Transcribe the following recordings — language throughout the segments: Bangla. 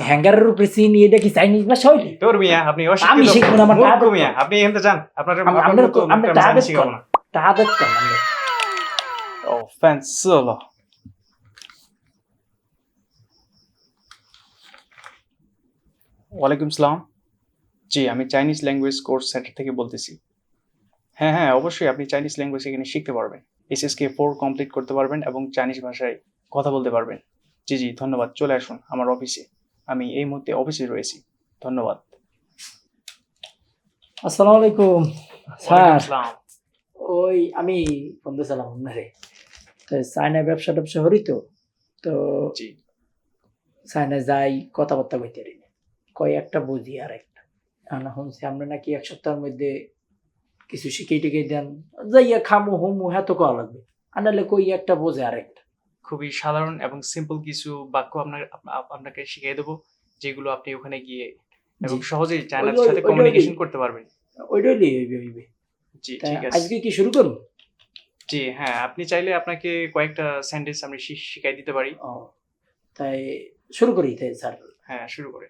হ্যাঙ্গারের উপরে চিনি, এটা কি চাইনিজ ভাষা হইলে? তোর মিয়া আপনি আমি অশিক্ষিত শিখবো না, আমার মূর্খ টাকা মিয়া, আপনি এখান থেকে যান। আপনার আপনার মতো আপনার লোককে আমি টাকা চাইনিজ শিখাবো না। টাকা দেখতেন আমরা। Offensive. ওয়ালাইকুম সালাম। জি, আমি চাইনিজ ল্যাঙ্গুয়েজ কোর্স সেন্টার থেকে বলতেছি। হ্যাঁ, অবশ্যই আপনি চাইনিজ ল্যাঙ্গুয়েজ এখানে শিখতে পারবেন। SSK 4 কমপ্লিট করতে পারবেন এবং চাইনিজ ভাষায় কথা বলতে পারবেন। জি, ধন্যবাদ। চলে আসুন আমার অফিসে। আমি এই মুহূর্তে অফিসে রয়েছি। ধন্যবাদ। আসসালামু আলাইকুম স্যার। ওয়ালাইকুম আসসালাম। ওই আমি ফোন দিয়েছিলাম আপনারে, তো চায়নায় ব্যবসা ট্যাবসা করি, তো জি, চায়নায় যাই, কথাবার্তা কইতে পারি না, কয় একটা বুঝি আর একটা। এখন শুনছি আমরা নাকি এক সপ্তাহের মধ্যে কিছু শিখেই টিকেই দেন, যাইয়া খামু হুমু হ্যাঁ তো কওয়া লাগবে, আনালে কই একটা বোঝে আর একটা। খুবই সাধারণ এবং সিম্পল কিছু বাক্য আপনাকে শিখিয়ে দেবো, যেগুলো আপনি ওখানে গিয়ে এবং জি, সহজেই চায়নার ওই- সাথে ওইটা কমিউনিকেশন হইলেই- করতে পারবেন। ওইটাই হইবে। জি, তা ঠিক আছে। আজকে কি শুরু করবো? জি, হ্যাঁ, আপনি চাইলে আপনাকে কয়েকটা সেন্টেন্স আমি শিখাই দিতে পারি। ও, তাই শুরু করি তাই স্যার। হ্যাঁ, শুরু করে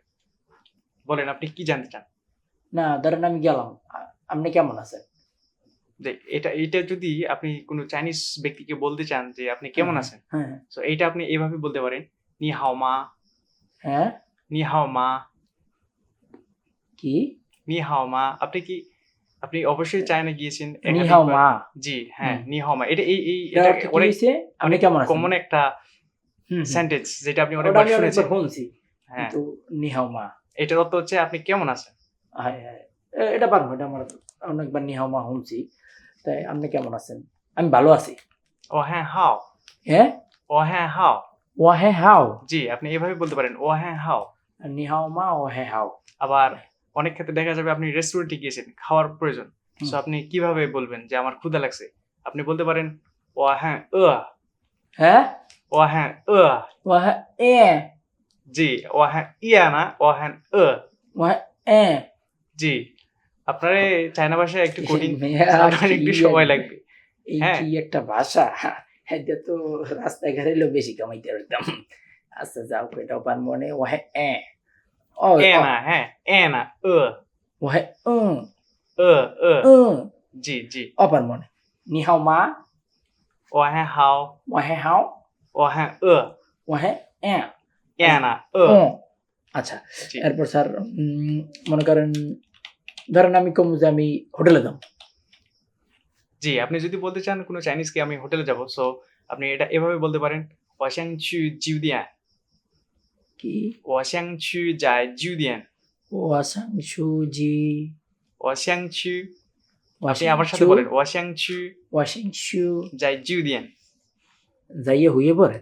বলেন আপনি কি জানতে চান? না ধরেন আমি গেলাম, আপনি কেমন আছেন? যে এটা যদি আপনি কোনো চাইনিজ ব্যক্তিকে বলতে চান যে আপনি কেমন আছেন, হ্যাঁ সো এইটা আপনি এভাবে বলতে পারেন, নি হাও মা, হ্যাঁ। নি হাও মা, কি? নি হাও মা। আপনি অবশ্যই চায়না গিয়েছেন নি হাও একাধিকবার। মা, জি, হ্যাঁ, নি হাও মা। এটা এটার অর্থ কি অনেক হইছে? আপনি কেমন আছেন? কমন একটা হুম। সেন্টেন্স যেটা আপনি ওটা অনেকবার আমি অনেকবার শুনেছেন। শুনছি, হ্যাঁ, কিন্তু নি হাও মা, এটার অর্থ হচ্ছে আপনি কেমন আছেন। হ্যাঁ হ্যাঁ, এটা পারবো, এটা আমার অনেকবার নি হাও মা শুনছি। তাই আপনি কেমন আছেন? আমি ভালো আছি। ও হ্যাঁ, হাও। হ্যাঁ, ও হ্যাঁ, হাও। ও হ্যাঁ হাও। জি, আপনি এভাবে বলতে পারেন, ও হ্যাঁ, হাও। নি হাও মা, ও হ্যাঁ হাও। আবার অনেক ক্ষেত্রে দেখা যাবে আপনি রেস্টুরেন্টে গিয়েছেন, খাওয়ার প্রয়োজন। হুম। সো আপনি কিভাবে বলবেন যে আমার ক্ষুধা লাগছে? আপনি বলতে পারেন, ও হ্যাঁ, হ্যাঁ, ও হ্যাঁ, ও হ্যাঁ এ, জি, ও হ্যাঁ, ইয়া না, ও হ্যাঁ, ও হ্যাঁ এ। জি। আপনার এই চায়না ভাষায় একটু কঠিন, মেয়া, আপনার একটু কি সময় এক- লাগবে। এই হ্যাঁ, কি একটা ভাষা, এটা তো রাস্তায় ঘাটে এলেও বেশি কামাইতে পারতাম। আচ্ছা যাও, এটাও পার মনে। ও হ্যাঁ এ, ও এ না, হ্যাঁ, এ না, ও হ্যাঁ ও, জি। অপার মনে। নি হাও মা, ও হ্যাঁ, হাও। ও হ্যাঁ হাও, ও হ্যাঁ, ও হ্যাঁ এ, এ না, ও। আচ্ছা, জি, এরপর স্যার মনে করেন, ধরেন আমি কম যে আমি হোটেলে যাম। জি। আপনি যদি বলতে চান কোনো চাইনিজকে আমি হোটেলে যাব, সো আপনি এটা এভাবে বলতে পারেন, 我想去酒店。 কি? 我想去在酒店。 ওয়াসাং সুজি, 我想去 আপনি ওয়াসাং আমার সাথে চু, বলেন, 我想去 ওয়াসাং সু।在酒店。 যাইয়ে হইয়ে পড়ে,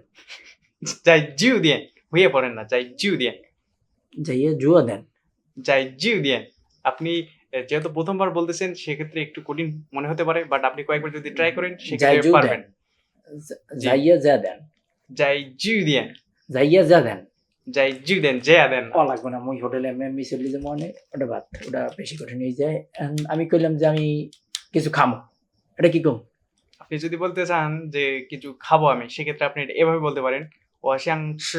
在酒店 হয়ে পড়েন না, 在酒店 যাইয়ে জুয়া দেন। 在酒店। আপনি যেহেতু প্রথমবার বলতেছেন সেক্ষেত্রে একটু কঠিন মনে হতে পারে, বাট আপনি কয়েকবার যদি ট্রাই করেন যাই সেক্ষেত্রে জু পারবেন। দেন, যাইয়ে যা দেন, 在酒店 যাইয়ে যা দেন। 在酒店যেয়া দেন না। ও লাগবে না, মই হোটেলে আমি চলি যে মনে, ওটা বাদ, ওটা বেশি কঠিন হয়ে যায়। আমি কইলাম যে আমি কিছু খামো, এটা কি কম? আপনি যদি বলতে চান যে কিছু খাবো আমি, সেক্ষেত্রে আপনি এটা এভাবে বলতে পারেন, 我想吃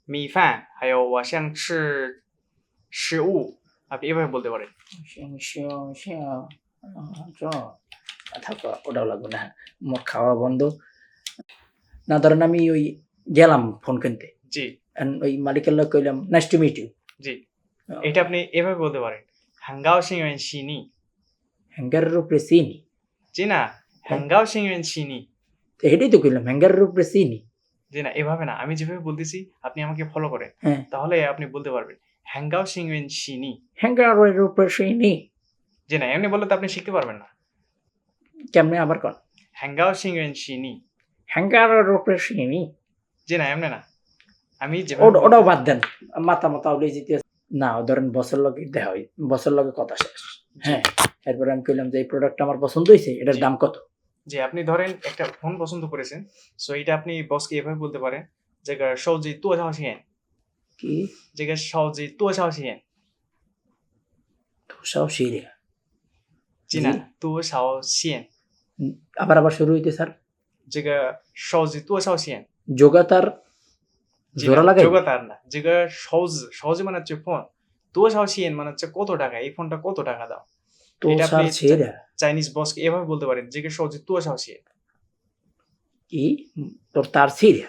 米饭还有我想吃食物। আপনি এভাবে বলতে পারেন। থাকো, ওটাও লাগবে না, মোর খাওয়া বন্ধ। না ধরেন আমি ওই গেলাম ফোন কিনতে, জি, ওই মালিকের লোক কইলাম নাইস টু মিট ইউ। জি। এটা আপনি এভাবে বলতে পারেন, 很高兴认识你。 হ্যাঙ্গারের উপরে চিনি, জি না, 很高兴认识你。 তো এটাই তো কইলাম, হ্যাঙ্গারের উপরে চিনি। জি না, এভাবে না, আমি যেভাবে বলতেছি আপনি আমাকে ফলো করেন, হ্যাঁ, তাহলে আপনি বলতে পারবেন, 很高兴认识你。 হ্যাঙ্গারের উপরে চিনি। জি না, এমনি বললে তো আপনি শিখতে পারবেন না। কেমনে আবার কন? 很高兴认识你。 হ্যাঙ্গারের উপরে চিনি। জি না, এমনি না, আমি যেভাবে ওটাও বাদ দেন, মাথা মাথা উড়ে যেতে না। ধরেন বছর লগে দেখা হয়, বছর লগে কথা শেষ। হ্যাঁ, এরপরে আমি কইলাম যে এই প্রোডাক্ট আমার পছন্দ হয়েছে, এটার জি। দাম কত? যে আপনি ধরেন একটা ফোন পছন্দ করেছেন, সো এটা আপনি বসকে এভাবে বলতে পারেন, 这个手机多少钱？ কি? 这个手机多少钱？ ধোসাও সিরে। জি না,多少钱？ আবার আবার শুরু হইতে স্যার। 这个手机多少钱？ যোগাতার জোড়া লাগাই যোগাতার না, যেটা সহজে মানে হচ্ছে ফোন তো সাহসিয়েন মানে হচ্ছে কত টাকা, এই ফোনটা কত টাকা দাও। তো এটা স্যার আপনি ছেড়া চাইনিজ বসকে এভাবে বলতে পারেন, যে সহজে তো সাহসিয়েন। কি তোর তার ছিঁড়া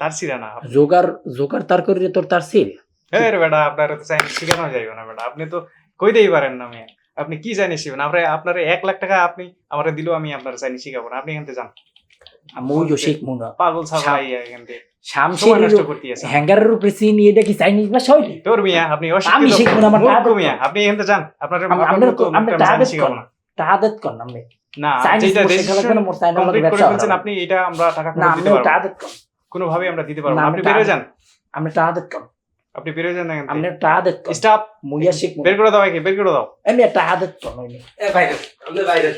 তার সিরা না। জোগার তার করে তোর তার ছিঁড়া হ্যাঁ রে বেটা, আপনার তো চাইনিজ শেখানো যাইবে না বেটা, আপনি তো কইতেই পারেন না মেয়ে। আপনি কি চাইনিজ শিখবেন? আপনার 1 লাখ টাকা আপনি আমার দিলেও আমি আপনার চাইনিজ শিখাবো না, আপনি এখান থেকে যান। আমি ওই শিখবো না পাগল ছাগল এখান থেকে সময় শামশের নষ্ট করতেছে। হ্যাঙ্গারের উপরে চিনি, এটা কি চাইনিজ ভাষা হইলে? তোর মিয়া আপনি আমি অশিক্ষিত শিখবো না, আমার মূর্খ টাহাদত মিয়া, আপনি এখান থেকে যান। আপনার আমরা চাইনিজ শিখাবো না। টাহাদত কর না আপনি না, চাইনিজ যেটা শেখা লাগবে না, মোর চাইনা কমপ্লিট করে ব্যবসা ফেলছেন হবে। আপনি, এটা আমরা টাকা না ফেরত আপনি দিতে পারবো না। টাহাদত কর, কোনোভাবে আমরা দিতে পারবো না, না। আমি আপনি বেরো যান, আপনি টাহাদত কর, আপনি বেরো যান এখান আপনি থেকে। টাহাদত কর, স্টপ, মুইয়া শিখবো বের করে দাও, একে বের করে দাও। আমি টাহাদত কর নইলে বাইরে